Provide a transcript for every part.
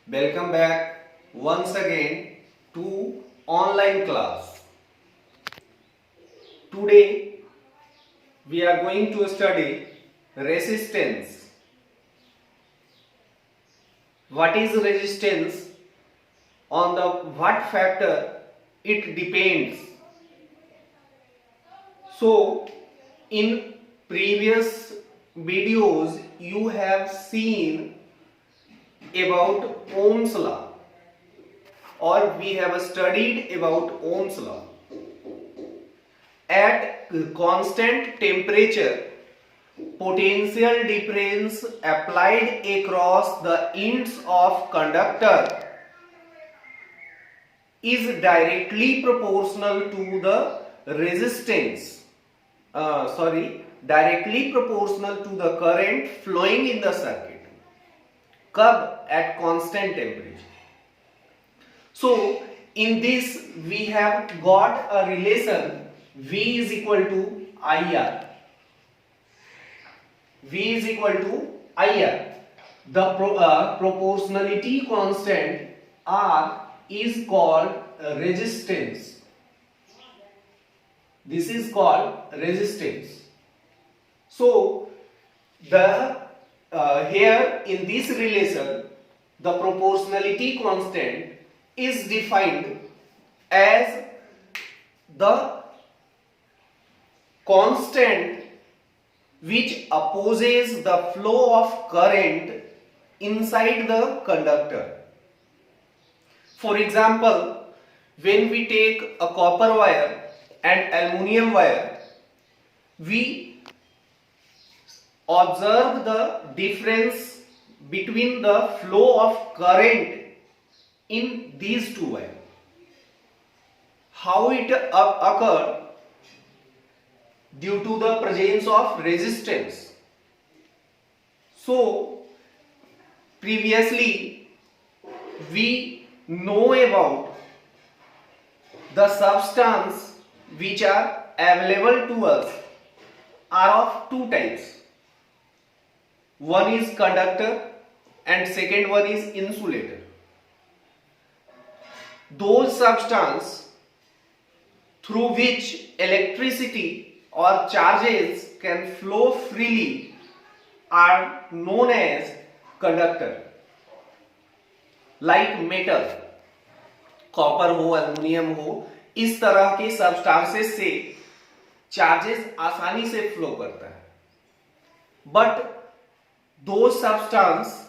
Welcome back once again to online class. Today we are going to study resistance. What is resistance? On the what factor it depends. So in previous videos you have seen about Ohm's law, or we have studied about Ohm's law. At constant temperature, potential difference applied across the ends of conductor is directly proportional to the resistance. Directly proportional to the current flowing in the circuit. Kab? At constant temperature. So in this we have got a relation V is equal to IR. V is equal to IR. The proportionality constant R is called resistance. This is called resistance. So the here in this relation the proportionality constant is defined as the constant which opposes the flow of current inside the conductor. For example, when we take a copper wire and aluminum wire, we observe the difference between the flow of current in these two wires. How it occurred? Due to the presence of resistance. So previously we know about the substance which are available to us are of two types. One is conductor and second one is insulator. Those substances through which electricity or charges can flow freely are known as conductor. Like metal, copper हो, aluminium हो, इस तरह के substances से charges आसानी से flow करता है. But those substances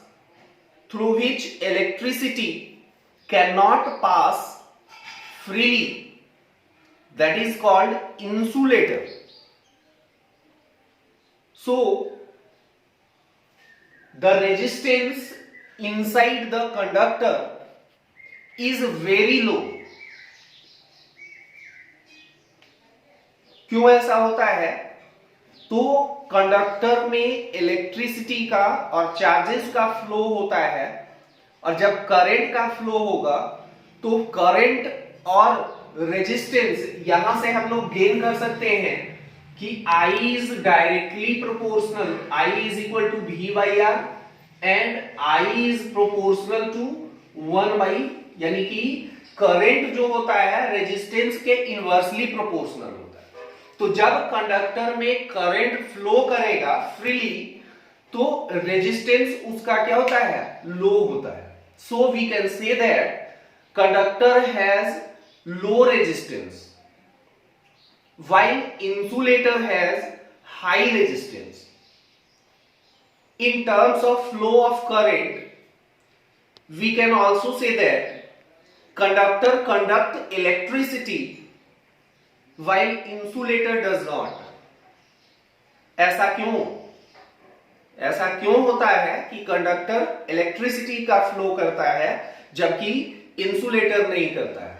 through which electricity cannot pass freely, that is called insulator. So the resistance inside the conductor is very low. क्यों ऐसा होता है? तो कंडक्टर में इलेक्ट्रिसिटी का और चार्जेस का फ्लो होता है, और जब करंट का फ्लो होगा तो करंट और रेजिस्टेंस यहां से हम लोग गेन कर सकते हैं कि I is directly proportional, I is equal to V by R and I is proportional to 1 by, यानी कि करंट जो होता है रेजिस्टेंस के इनवर्सली प्रोपोर्शनल होता है. तो जब कंडक्टर में करंट फ्लो करेगा फ्रीली तो रेजिस्टेंस उसका क्या होता है? लो होता है. So we can say that conductor has low resistance while insulator has high resistance. In terms of flow of current, we can also say that conductor conduct electricity while insulator does not. ऐसा क्यों होता है कि conductor electricity का flow करता है जबकि insulator नहीं करता है?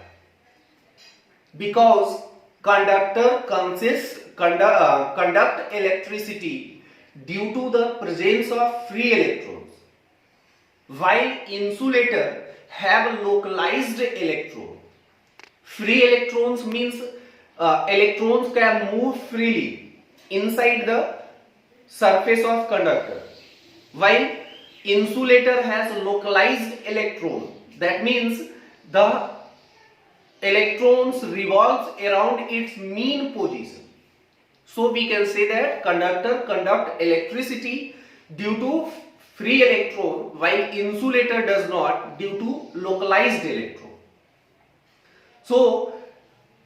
Because conductor conduct electricity due to the presence of free electrons, while insulator have localized electron. Free electrons means electrons can move freely inside the surface of conductor, while insulator has localized electron. That means the electrons revolves around its mean position. So we can say that conductor conduct electricity due to free electron, while insulator does not due to localized electron. So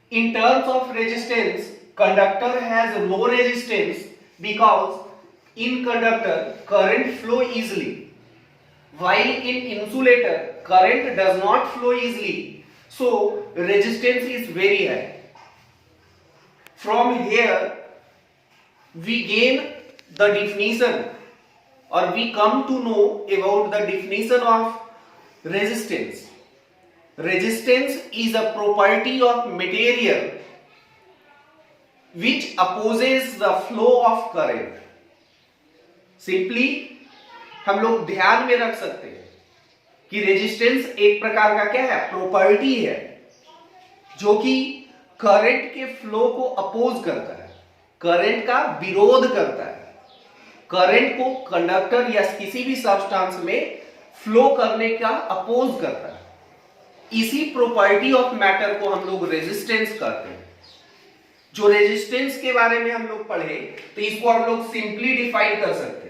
in terms of resistance, conductor has low resistance because in conductor current flow easily, while in insulator current does not flow easily, so resistance is very high. From here we gain the definition, or we come to know about the definition of resistance. Resistance is a property of material which opposes the flow of current. Simply हम लोग ध्यान में रख सकते हैं कि resistance एक प्रकार का क्या है, प्रॉपर्टी है जो कि करंट के फ्लो को अपोज करता है, करंट का विरोध करता है, करंट को कंडक्टर या किसी भी सब्सटेंस में फ्लो करने का अपोज करता है. इसी प्रॉपर्टी ऑफ मैटर को हम लोग रेजिस्टेंस कहते हैं. जो रेजिस्टेंस के बारे में हम लोग पढ़े तो इसको हम लोग सिंपली डिफाइन कर सकते हैं.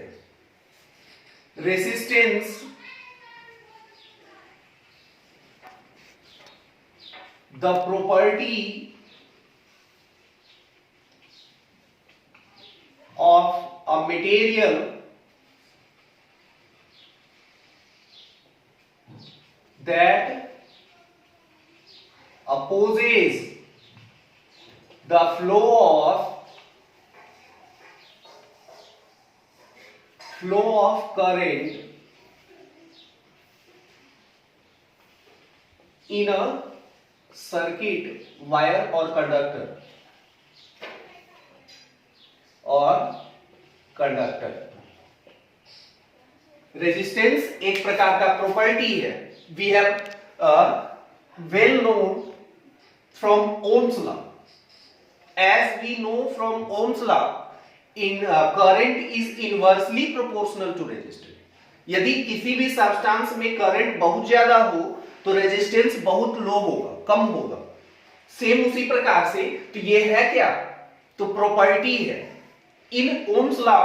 Resistance the property of a material that opposes the flow of current in a circuit, wire or conductor. Resistance एक प्रकार का प्रॉपर्टी है. We have well known from Ohm's law. As we know from Ohm's law, in current is inversely proportional to resistance. यदि किसी भी substance में current बहुत ज्यादा हो तो रेजिस्टेंस बहुत लो होगा, कम होगा. सेम उसी प्रकार से तो ये है क्या, तो प्रॉपर्टी है. In Ohm's law,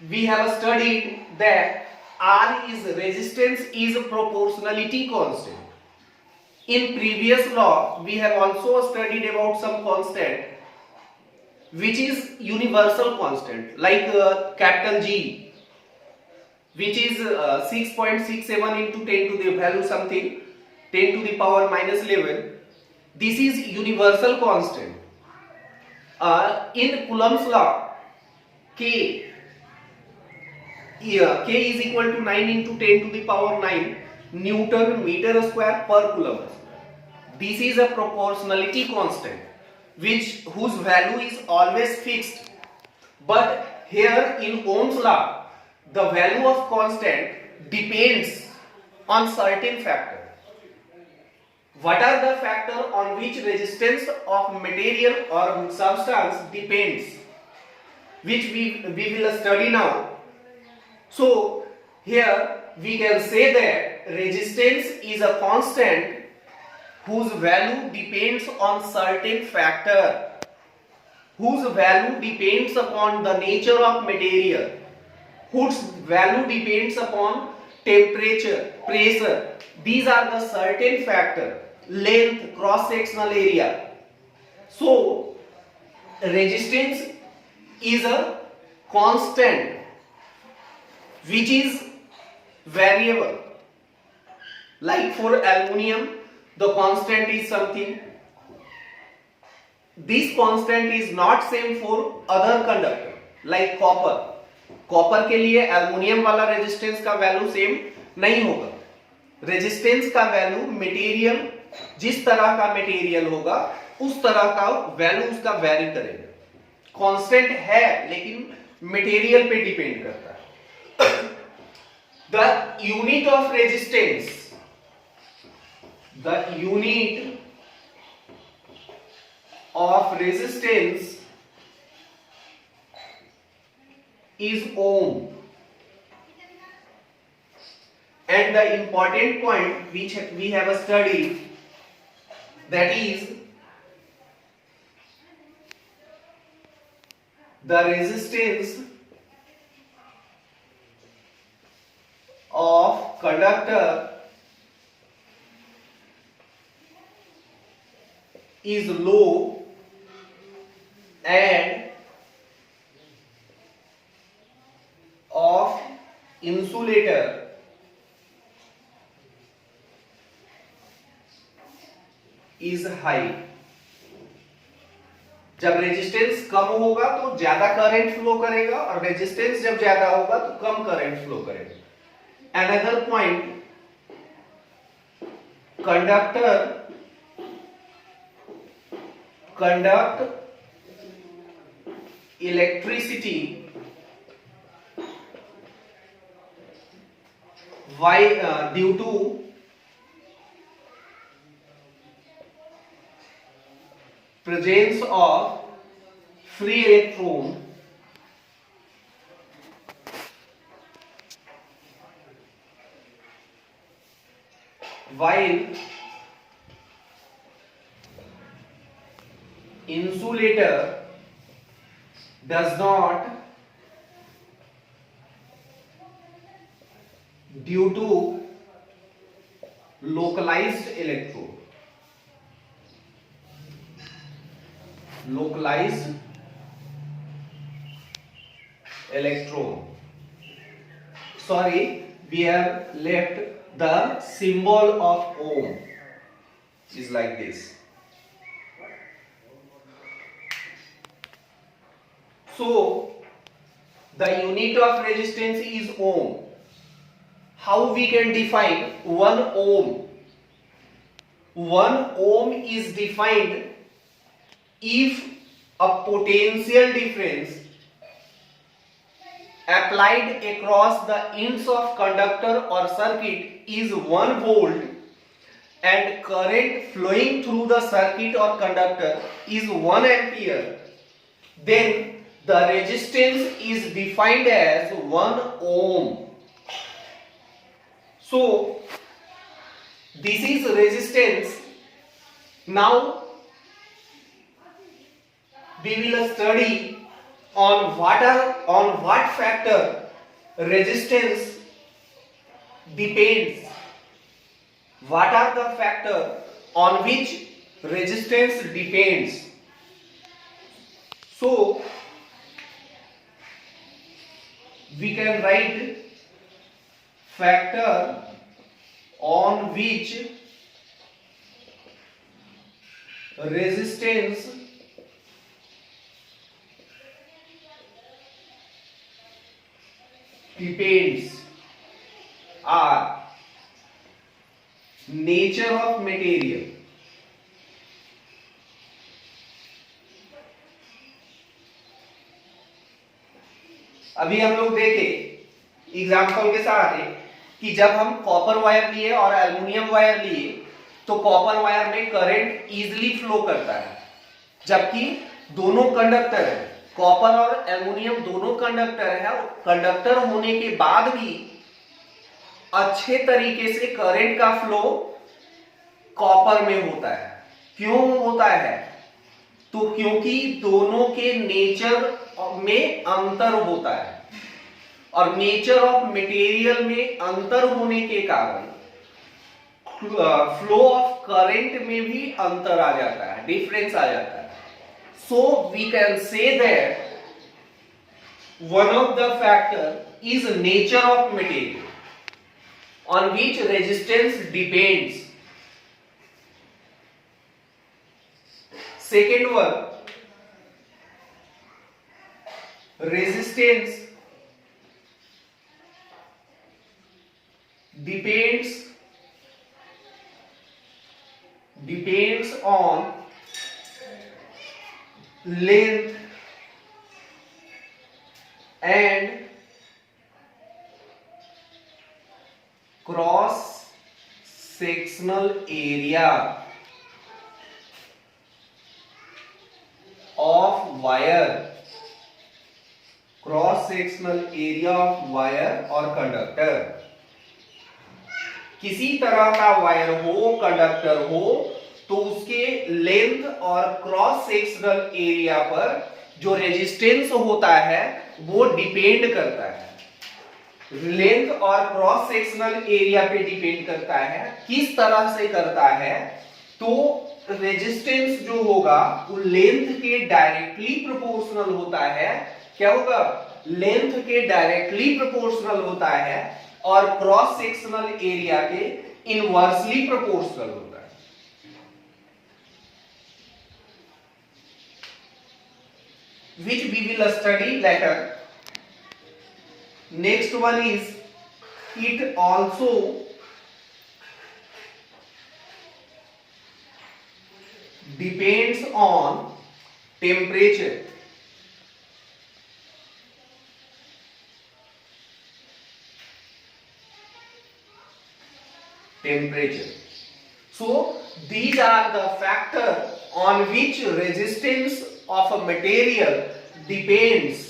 we have studied that R is resistance is a proportionality constant. In previous law, we have also studied about some constant which is universal constant, like capital G, which is 6.67 into 10 to the value something 10 to the power minus 11. This is universal constant. In Coulomb's law, K is equal to 9 into 10 to the power 9 Newton meter square per coulomb. This is a proportionality constant whose value is always fixed. But here in Ohm's law, the value of constant depends on certain factor. What are the factor on which resistance of material or substance depends, which we will study now. So here we can say that resistance is a constant whose value depends on certain factor, whose value depends upon the nature of material, whose value depends upon temperature, pressure. These are the certain factor. Length, cross sectional area. So resistance is a constant which is variable. Like for aluminum, the constant is something. This constant is not same for other conductor, like copper. Copper के लिए aluminium वाला resistance का value same नहीं होगा. Resistance का value material, जिस तरह का मटेरियल होगा उस तरह का वैल्यू उसका वेरी करेगा. कांस्टेंट है लेकिन मटेरियल पे डिपेंड करता है. The unit of resistance, the unit of resistance is ohm. and the important point which we have studied, that is the resistance of conductor is low and of insulator is high. जब resistance कम होगा तो ज्यादा current flow करेगा और resistance जब ज्यादा होगा तो कम करंट फ्लो करेगा. Another point, conductor conduct electricity due to presence of free electron while insulator does not, due to localized electron. Localized electron. Sorry, we have left the symbol of ohm is like this. So the unit of resistance is ohm. How we can define 1 ohm? 1 ohm is defined if a potential difference applied across the ends of conductor or circuit is 1 volt and current flowing through the circuit or conductor is 1 ampere, then the resistance is defined as 1 ohm. So this is resistance. Now we will study on what factor resistance depends. What are the factors on which resistance depends? So we can write factor on which resistance depends are nature of material, अभी हम लोग देखे example के साथ कि जब हम copper wire लिए और एल्युमिनियम वायर लिए तो कॉपर वायर में करंट इजीली फ्लो करता है, जबकि दोनों कंडक्टर है, कॉपर और एल्युमिनियम दोनों कंडक्टर है, कंडक्टर होने के बाद भी अच्छे तरीके से करंट का फ्लो कॉपर में होता है. क्यों होता है? तो क्योंकि दोनों के नेचर में अंतर होता है और नेचर ऑफ मटेरियल में अंतर होने के कारण फ्लो ऑफ करंट में भी अंतर आ जाता है, डिफरेंस आ जाता है. So we can say that one of the factor is nature of material on which resistance depends. Second one, resistance depends on length and cross sectional area of wire, cross sectional area of wire or conductor. किसी तरह का wire हो, conductor हो, तो उसके length और cross sectional area पर जो रेजिस्टेंस होता है वो डिपेंड करता है। लेंथ और क्रॉस सेक्शनल एरिया पे डिपेंड करता है। किस तरह से करता है? तो रेजिस्टेंस जो होगा वो लेंथ के डायरेक्टली प्रोपोर्शनल होता है। क्या होगा? लेंथ के डायरेक्टली प्रोपोर्शनल होता है और क्रॉस सेक्शनल एरिया के इनवर्सली प्रोपोर्शनल होता है। Which we will study later. Next one is, it also depends on temperature. So these are the factor on which resistance of a material depends.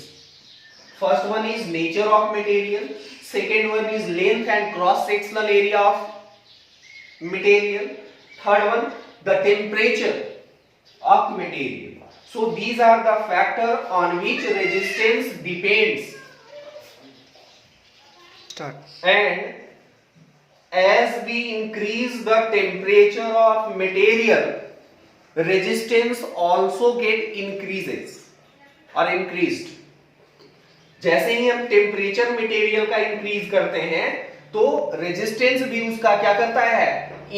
First one is nature of material, second one is length and cross sectional area of material, third one the temperature of material. So these are the factor on which resistance depends. Start. And as we increase the temperature of material, resistance also get increases or increased. जैसे ही हम temperature material का increase करते हैं तो resistance भी उसका क्या करता है?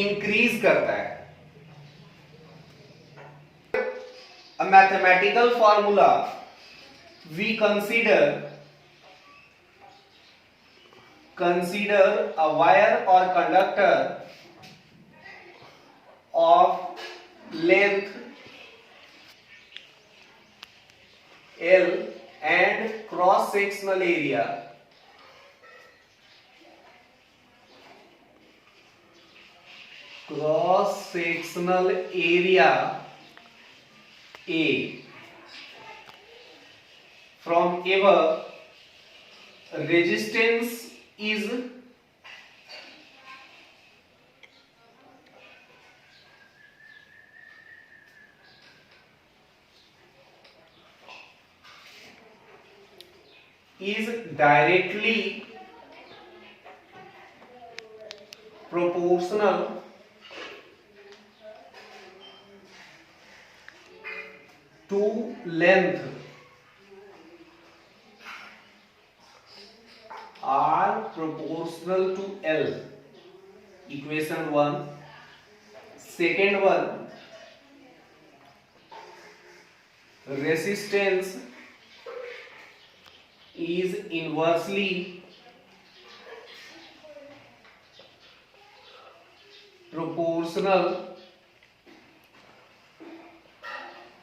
इंक्रीज करता है। A mathematical formula we consider a wire or conductor of length L and cross sectional area A from above. Resistance is directly proportional to length are proportional to L. Equation 1. Second one, resistance is inversely proportional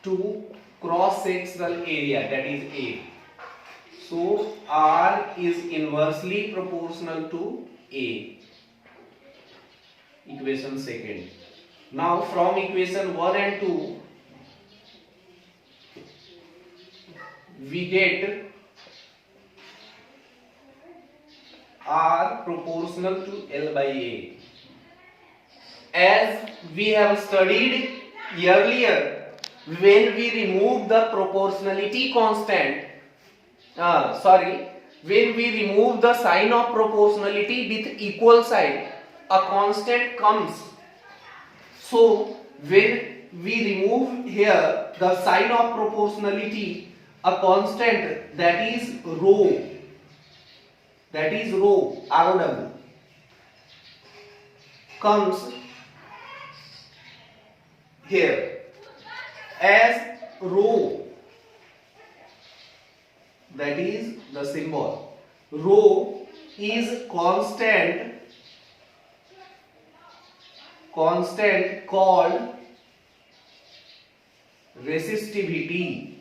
to cross sectional area, that is A. So R is inversely proportional to A. Equation second. Now from equation 1 and 2 we get R proportional to L by A. As we have studied earlier, when we remove the proportionality constant, when we remove the sign of proportionality with equal sign, a constant comes. So when we remove here the sign of proportionality, a constant that is rho, ROW, comes here as rho, that is the symbol. Rho is constant called resistivity.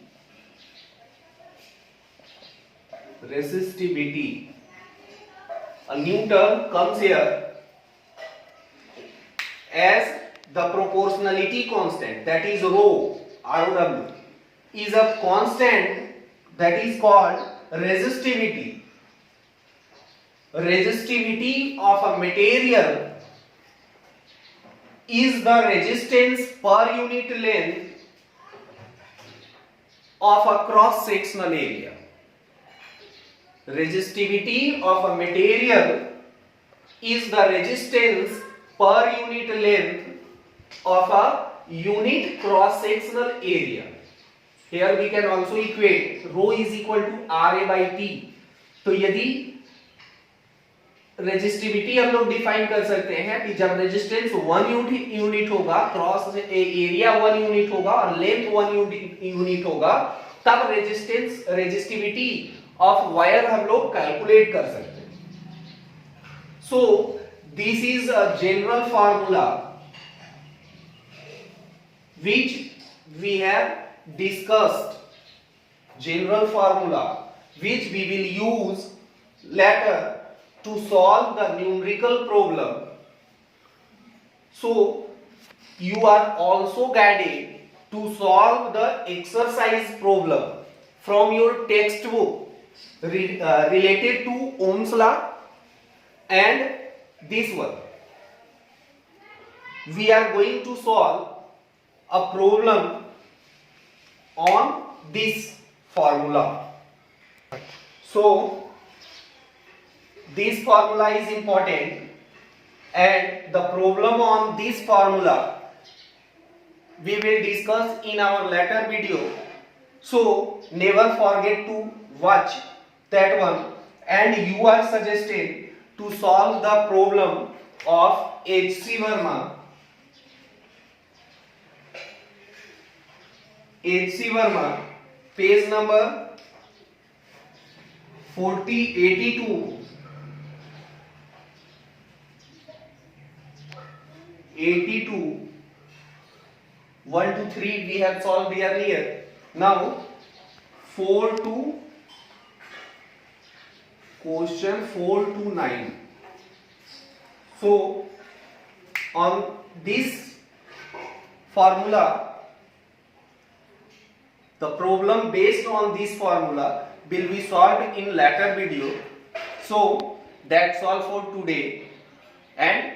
A new term comes here as the proportionality constant, that is rho, ROW, is a constant that is called resistivity. Resistivity of a material is the resistance per unit length of a cross sectional area. Resistivity of a material is the resistance per unit length of a unit cross sectional area. Here we can also equate rho is equal to RA by T. तो यदि resistivity हम लोग define कर सकते हैं कि जब resistance 1 unit होगा, क्रॉस एरिया 1 यूनिट होगा और लेंथ 1 यूनिट होगा, तब रेजिस्टिविटी ऑफ वायर हम लोग कैलकुलेट कर सकते हैं. So this is a general formula which we have discussed, general formula which we will use later to solve the numerical problem. So you are also guided to solve the exercise problem from your textbook related to Ohm's law and this one. We are going to solve a problem on this formula. So this formula is important and the problem on this formula we will discuss in our later video. So never forget to watch that one, and you are suggested to solve the problem of H.C. Verma. H.C. Verma, page number 82. 1 to 3 we have solved earlier. Now 4 to question 4 to 9. So on this formula, the problem based on this formula will be solved in later video. So that's all for today, and